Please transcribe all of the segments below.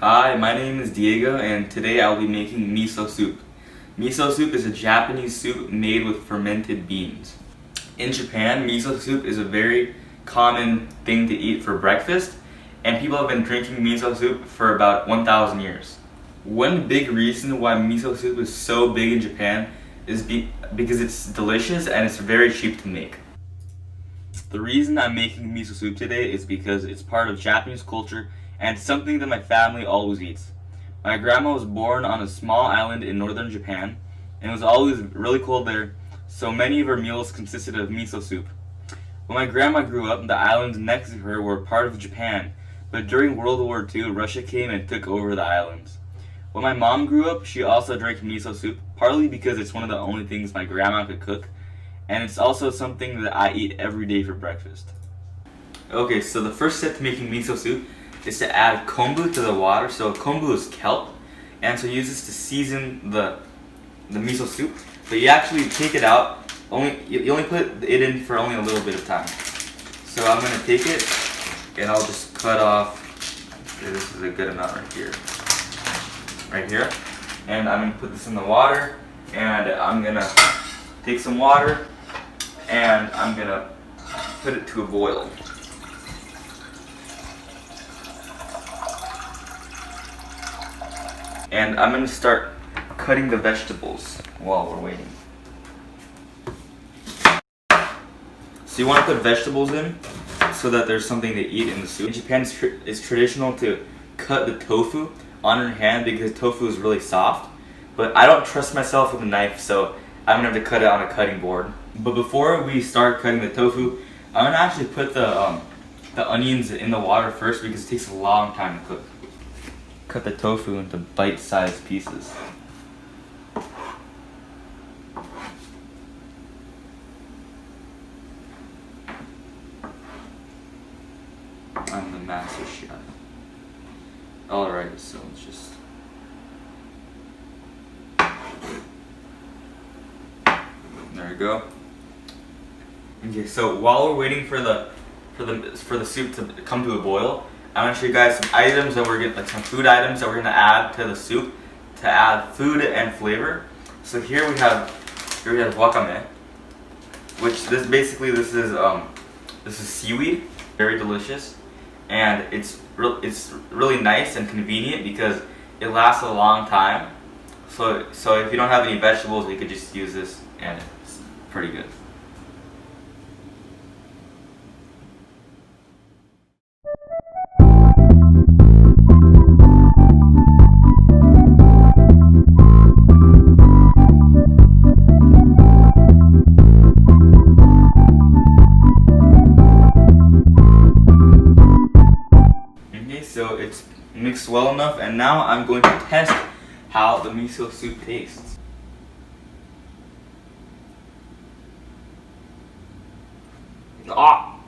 Hi, my name is Diego and today I'll be making miso soup. Miso soup is a Japanese soup made with fermented beans. In Japan, miso soup is a very common thing to eat for breakfast, and people have been drinking miso soup for about 1,000 years. One big reason why miso soup is so big in Japan is because it's delicious and it's very cheap to make. The reason I'm making miso soup today is because it's part of Japanese culture and it's something that my family always eats. My grandma was born on a small island in northern Japan, and it was always really cold there, so many of her meals consisted of miso soup. When my grandma grew up, the islands next to her were part of Japan, but during World War II, Russia came and took over the islands. When my mom grew up, she also drank miso soup, partly because it's one of the only things my grandma could cook, and it's also something that I eat every day for breakfast. Okay, so the first step to making miso soup is to add kombu to the water. So kombu is kelp, and so you use this to season the miso soup. But you actually take it out. You only put it in for only a little bit of time. So I'm gonna take it and I'll just cut off. Okay, this is a good amount right here, and I'm gonna put this in the water. And I'm gonna take some water and I'm gonna put it to a boil. And I'm going to start cutting the vegetables while we're waiting. So you want to put vegetables in so that there's something to eat in the soup. In Japan, it's traditional to cut the tofu on your hand because tofu is really soft. But I don't trust myself with a knife, so I'm going to have to cut it on a cutting board. But before we start cutting the tofu, I'm going to actually put the onions in the water first because it takes a long time to cook. Cut the tofu into bite-sized pieces. I'm the master chef. Alright, so let's just... There we go. Okay, so while we're waiting for the soup to come to a boil, I'm going to show you guys some items that we're gonna, some food items that we're going to add to the soup to add food and flavor. So here we have wakame, which this is seaweed, very delicious, and it's really nice and convenient because it lasts a long time. So if you don't have any vegetables, you could just use this and it's pretty good. So it's mixed well enough, and now I'm going to test how the miso soup tastes. Ah!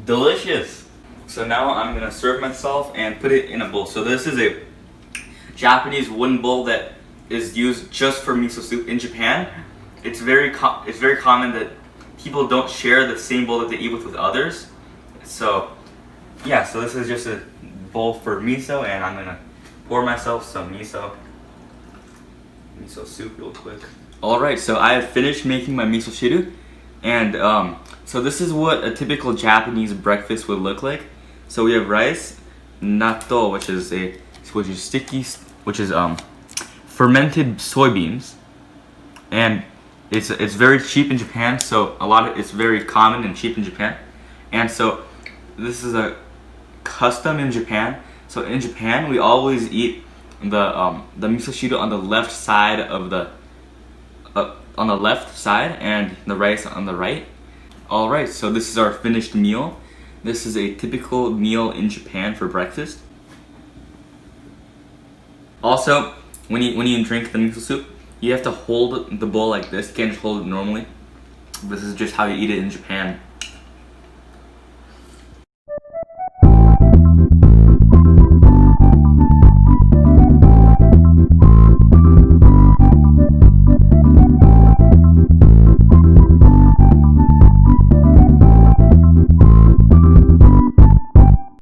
Delicious! So now I'm going to serve myself and put it in a bowl. So this is a Japanese wooden bowl that is used just for miso soup. In Japan, it's very common that people don't share the same bowl that they eat with others. So yeah, so this is just a bowl for miso, and I'm gonna pour myself some miso soup real quick. Alright, so I have finished making my miso shiru, and so this is what a typical Japanese breakfast would look like. So we have rice, natto, which is fermented soybeans, and it's very cheap in Japan. So it's very common and cheap in Japan, and so this is a custom in Japan. So in Japan, we always eat the miso shiru on the left side of and the rice on the right. All right, so this is our finished meal. This is a typical meal in Japan for breakfast. Also, when you drink the miso soup, you have to hold the bowl like this. You can't just hold it normally. This is just how you eat it in Japan.